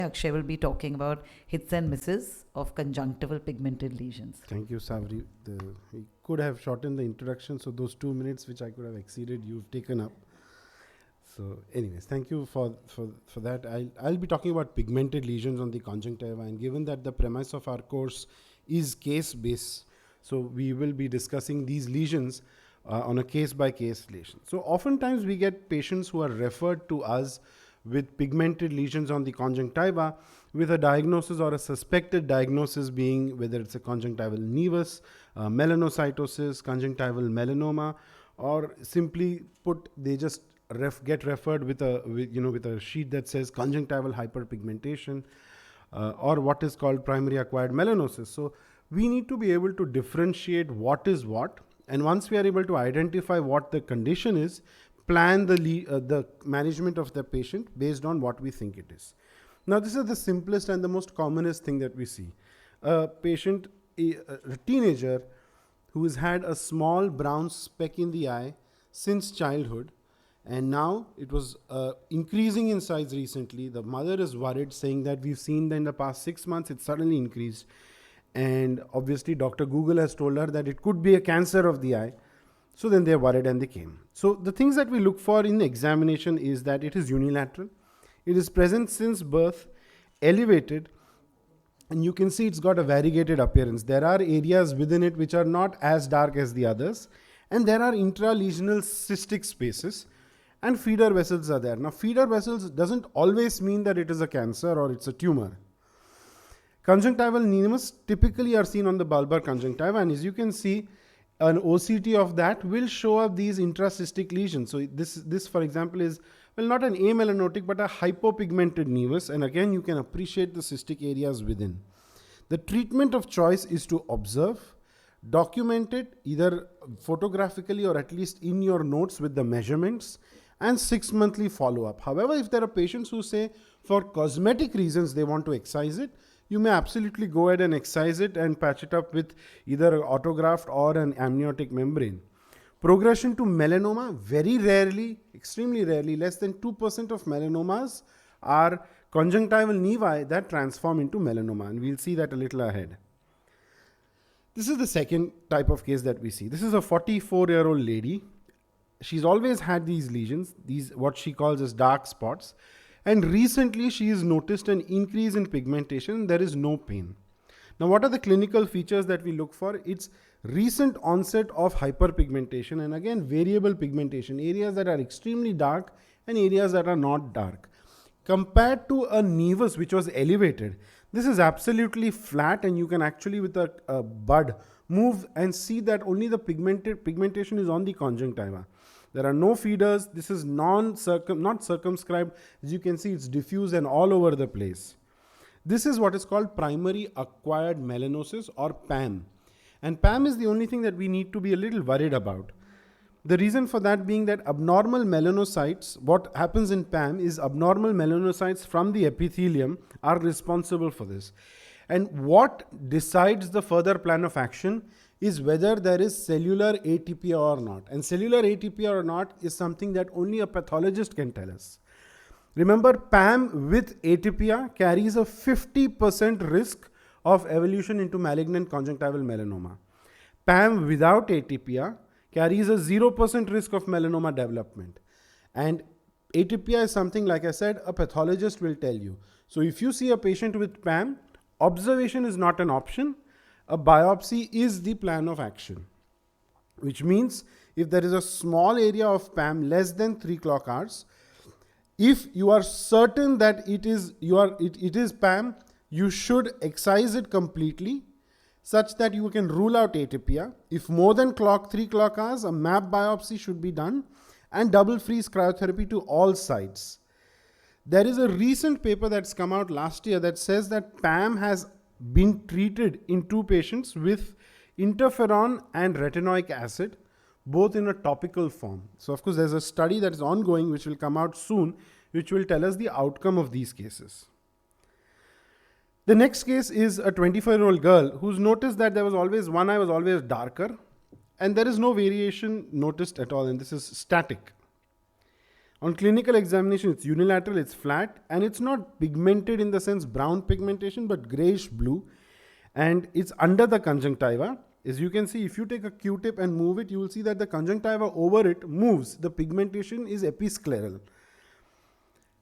Akshay will be talking about hits and misses of conjunctival pigmented lesions. Thank you, Savri. We could have shortened the introduction, so those 2 minutes which I could have exceeded, you've taken up. So, anyways, thank you for that. I'll be talking about pigmented lesions on the conjunctiva, and given that the premise of our course is case-based, so we will be discussing these lesions on a case-by-case relation. So, oftentimes we get patients who are referred to us with pigmented lesions on the conjunctiva with a diagnosis or a suspected diagnosis being whether it's a conjunctival nevus, melanocytosis, conjunctival melanoma, or simply put, they just get referred with a sheet that says conjunctival hyperpigmentation or what is called primary acquired melanosis. So we need to be able to differentiate what is what, and once we are able to identify what the condition is, plan the management of the patient based on what we think it is. Now, this is the simplest and the most commonest thing that we see. A patient, a teenager who has had a small brown speck in the eye since childhood, and now it was increasing in size recently. The mother is worried, saying that we've seen that in the past 6 months, it suddenly increased. And obviously, Dr. Google has told her that it could be a cancer of the eye. So then they're worried and they came. So the things that we look for in the examination is that it is unilateral. It is present since birth, elevated, and you can see it's got a variegated appearance. There are areas within it which are not as dark as the others, and there are intralesional cystic spaces, and feeder vessels are there. Now, feeder vessels doesn't always mean that it is a cancer or it's a tumor. Conjunctival nevus typically are seen on the bulbar conjunctiva, and as you can see, an OCT of that will show up these intracystic lesions. So this for example is, well, not an amelanotic but a hypopigmented nevus, and again you can appreciate the cystic areas within. The treatment of choice is to observe, document it either photographically or at least in your notes with the measurements, and 6-monthly follow-up. However, if there are patients who say for cosmetic reasons they want to excise it, you may absolutely go ahead and excise it and patch it up with either an autograft or an amniotic membrane. Progression to melanoma, very rarely, extremely rarely, less than 2% of melanomas are conjunctival nevi that transform into melanoma, and we'll see that a little ahead. This is the second type of case that we see. This is a 44-year-old lady. She's always had these lesions, these what she calls as dark spots. And recently she has noticed an increase in pigmentation. There is no pain. Now, what are the clinical features that we look for? It's recent onset of hyperpigmentation, and again variable pigmentation, areas that are extremely dark and areas that are not dark. Compared to a nevus which was elevated, this is absolutely flat, and you can actually with a bud move and see that only the pigmentation is on the conjunctiva. There are no feeders. This is not circumscribed. As you can see, it's diffuse and all over the place. This is what is called primary acquired melanosis, or PAM. And PAM is the only thing that we need to be a little worried about. The reason for that being that abnormal melanocytes, what happens in PAM is abnormal melanocytes from the epithelium are responsible for this. And what decides the further plan of action is whether there is cellular atypia or not. And cellular atypia or not is something that only a pathologist can tell us. Remember, PAM with atypia carries a 50% risk of evolution into malignant conjunctival melanoma. PAM without atypia carries a 0% risk of melanoma development. And atypia is something, like I said, a pathologist will tell you. So if you see a patient with PAM, observation is not an option. A biopsy is the plan of action, which means if there is a small area of PAM less than 3 clock hours, if you are certain that it is PAM, you should excise it completely such that you can rule out atypia. If more than 3 clock hours, a map biopsy should be done and double freeze cryotherapy to all sites. There is a recent paper that's come out last year that says that PAM has been treated in 2 patients with interferon and retinoic acid, both in a topical form. So of course there's a study that is ongoing which will come out soon, which will tell us the outcome of these cases. The next case is a 24-year-old girl who's noticed that there was always one eye was always darker, and there is no variation noticed at all, and this is static. On clinical examination, it's unilateral, it's flat, and it's not pigmented in the sense brown pigmentation, but grayish blue. And it's under the conjunctiva. As you can see, if you take a Q-tip and move it, you will see that the conjunctiva over it moves. The pigmentation is episcleral.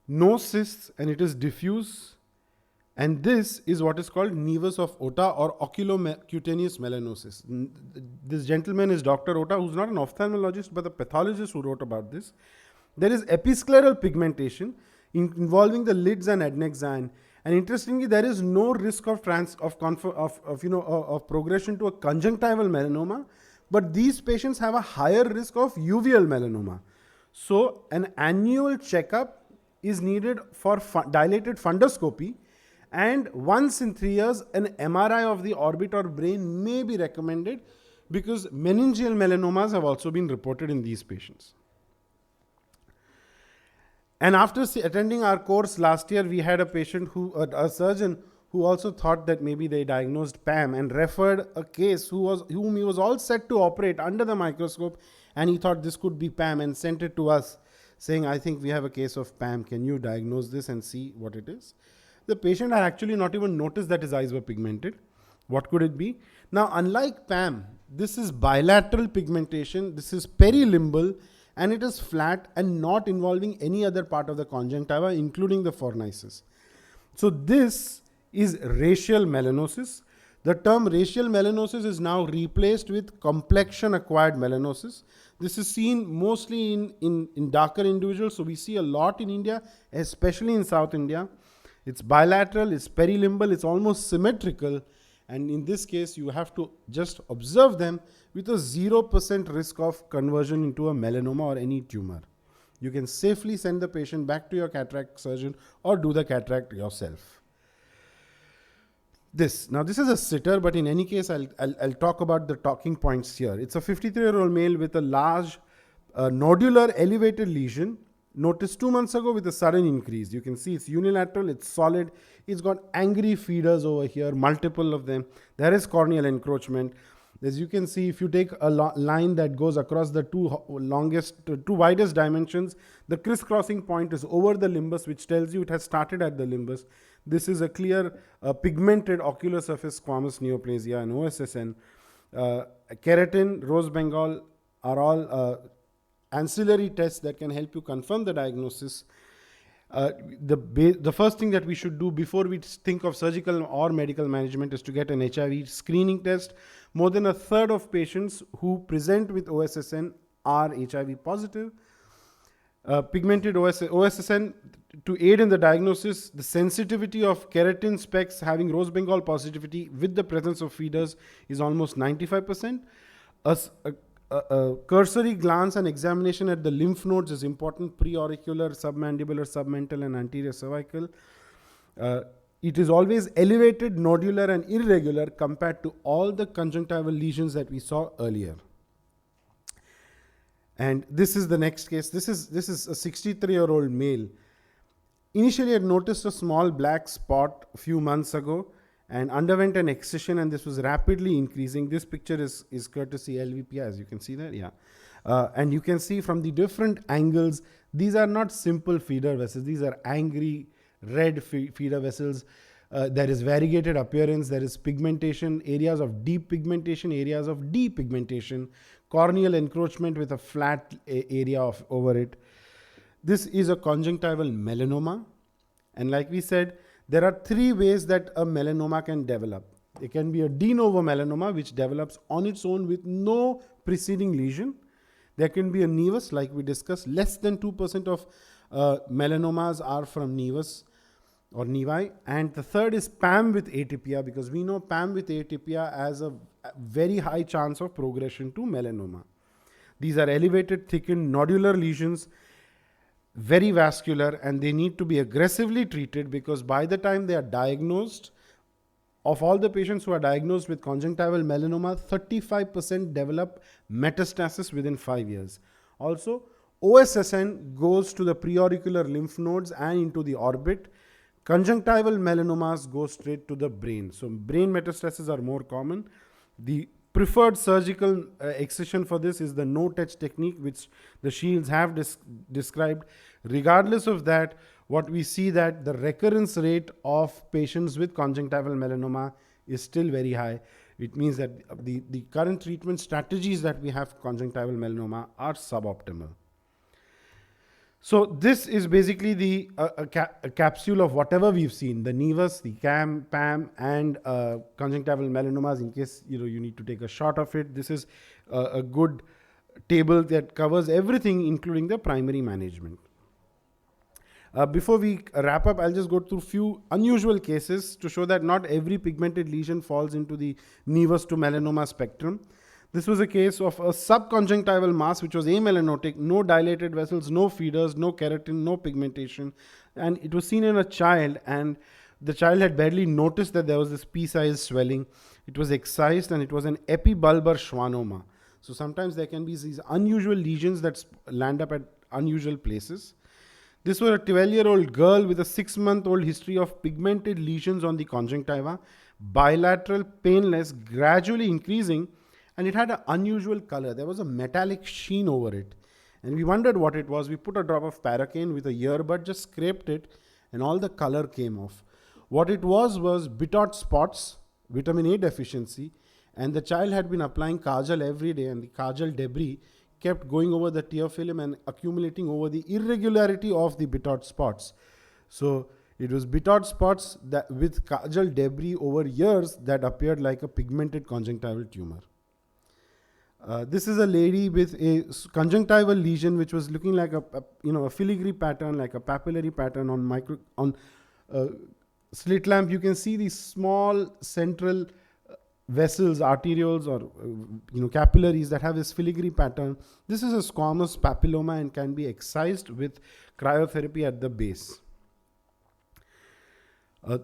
No cysts, and it is diffuse. And this is what is called nevus of Ota or oculocutaneous melanosis. This gentleman is Dr. Ota, who's not an ophthalmologist, but a pathologist who wrote about this. There is episcleral pigmentation involving the lids and adnexine. And interestingly, there is no risk of progression to a conjunctival melanoma, but these patients have a higher risk of uveal melanoma. So an annual checkup is needed for dilated fundoscopy, and once in 3 years, an MRI of the orbit or brain may be recommended, because meningeal melanomas have also been reported in these patients. And after attending our course last year, we had a patient a surgeon who also thought that maybe they diagnosed PAM and referred a case whom he was all set to operate under the microscope, and he thought this could be PAM and sent it to us saying, I think we have a case of PAM. Can you diagnose this and see what it is? The patient had actually not even noticed that his eyes were pigmented. What could it be? Now, unlike PAM, this is bilateral pigmentation. This is perilimbal, and it is flat and not involving any other part of the conjunctiva, including the fornices. So this is racial melanosis. The term racial melanosis is now replaced with complexion-acquired melanosis. This is seen mostly in darker individuals. So we see a lot in India, especially in South India. It's bilateral, it's perilimbal, it's almost symmetrical. And in this case, you have to just observe them with a 0% risk of conversion into a melanoma or any tumor. You can safely send the patient back to your cataract surgeon or do the cataract yourself. Now this is a sitter, but in any case, I'll talk about the talking points here. It's a 53-year-old male with a large nodular elevated lesion, noticed 2 months ago with a sudden increase. You can see it's unilateral, it's solid, it's got angry feeders over here, multiple of them. There is corneal encroachment. As you can see, if you take a line that goes across the two widest dimensions, the crisscrossing point is over the limbus, which tells you it has started at the limbus. This is a clear pigmented ocular surface squamous neoplasia and OSSN. Keratin, rose Bengal are all ancillary tests that can help you confirm the diagnosis. The first thing that we should do before we think of surgical or medical management is to get an HIV screening test. More than a third of patients who present with OSSN are HIV positive. Pigmented OSSN, to aid in the diagnosis, the sensitivity of keratin specs having rose Bengal positivity with the presence of feeders is almost 95%. A cursory glance and examination at the lymph nodes is important: preauricular, submandibular, submental, and anterior cervical. It is always elevated, nodular, and irregular compared to all the conjunctival lesions that we saw earlier. And this is the next case. This is a 63-year-old male. Initially, had noticed a small black spot a few months ago and underwent an excision, and this was rapidly increasing. This picture is courtesy LVP, as you can see there. Yeah. And you can see from the different angles, these are not simple feeder vessels. These are angry red feeder vessels. There is variegated appearance. There is pigmentation, areas of deep pigmentation, areas of depigmentation, corneal encroachment with a flat area over it. This is a conjunctival melanoma. And like we said, there are 3 ways that a melanoma can develop. It can be a de novo melanoma, which develops on its own with no preceding lesion. There can be a nevus, like we discussed. Less than 2% of melanomas are from nevus or nevi. And the third is PAM with atypia, because we know PAM with atypia has a very high chance of progression to melanoma. These are elevated, thickened, nodular lesions, very vascular, and they need to be aggressively treated, because by the time they are diagnosed, of all the patients who are diagnosed with conjunctival melanoma, 35% develop metastasis within 5 years. Also, OSSN goes to the preauricular lymph nodes and into the orbit. Conjunctival melanomas go straight to the brain. So brain metastases are more common. The preferred surgical excision for this is the no-touch technique, which the Shields have described. Regardless of that, what we see that the recurrence rate of patients with conjunctival melanoma is still very high. It means that the current treatment strategies that we have for conjunctival melanoma are suboptimal. So this is basically the a capsule of whatever we've seen: the nevus, the CAM, PAM, and conjunctival melanomas. In case you need to take a shot of it, this is a good table that covers everything, including the primary management. Before we wrap up, I'll just go through few unusual cases to show that not every pigmented lesion falls into the nevus to melanoma spectrum. This was a case of a subconjunctival mass which was amelanotic, no dilated vessels, no feeders, no keratin, no pigmentation. And it was seen in a child, and the child had barely noticed that there was this pea-sized swelling. It was excised, and it was an epibulbar schwannoma. So sometimes there can be these unusual lesions that land up at unusual places. This was a 12-year-old girl with a 6-month-old history of pigmented lesions on the conjunctiva, bilateral, painless, gradually increasing, and it had an unusual color. There was a metallic sheen over it. And we wondered what it was. We put a drop of Paracaine with a earbud, just scraped it, and all the color came off. What it was bitot spots, vitamin A deficiency, and the child had been applying kajal every day, and the kajal debris kept going over the tear film and accumulating over the irregularity of the bitot spots. So it was bitot spots that with kajal debris over years that appeared like a pigmented conjunctival tumor. This is a lady with a conjunctival lesion which was looking like a filigree pattern, like a papillary pattern on slit lamp. You can see these small central vessels, arterioles, or capillaries that have this filigree pattern. This is a squamous papilloma and can be excised with cryotherapy at the base.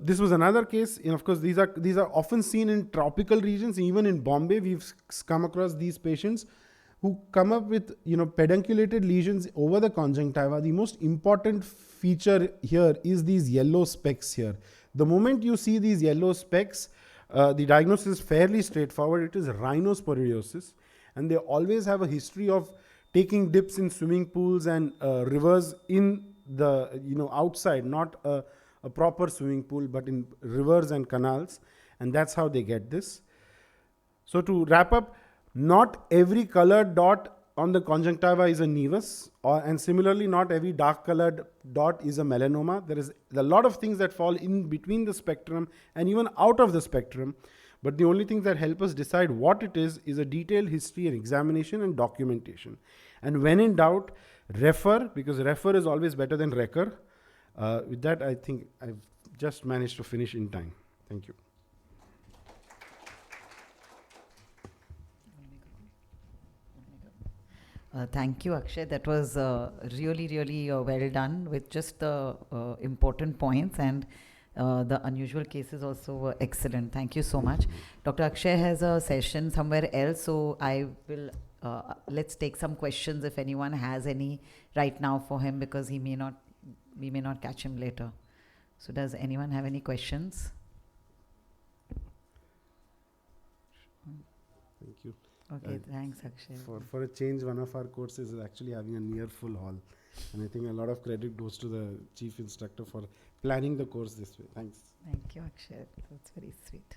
This was another case. Of course, these are often seen in tropical regions. Even in Bombay, we've come across these patients who come up with pedunculated lesions over the conjunctiva. The most important feature here is these yellow specks here. The moment you see these yellow specks, the diagnosis is fairly straightforward. It is rhinosporidiosis, and they always have a history of taking dips in swimming pools and rivers in the outside, not a proper swimming pool, but in rivers and canals, and that's how they get this. So to wrap up, not every colored dot on the conjunctiva is a nevus, and similarly, not every dark colored dot is a melanoma. There is a lot of things that fall in between the spectrum and even out of the spectrum, but the only things that help us decide what it is a detailed history and examination and documentation. And when in doubt, refer, because refer is always better than recur. With that, I think I've just managed to finish in time. Thank you. Thank you, Akshay. That was really, really well done with just the important points, and the unusual cases also were excellent. Thank you so much. Dr. Akshay has a session somewhere else, so I will let's take some questions if anyone has any right now for him, because we may not catch him later. So does anyone have any questions? Thank you. Okay, thanks, Akshay. For a change, one of our courses is actually having a near full hall. And I think a lot of credit goes to the chief instructor for planning the course this way. Thanks. Thank you, Akshay. That's very sweet.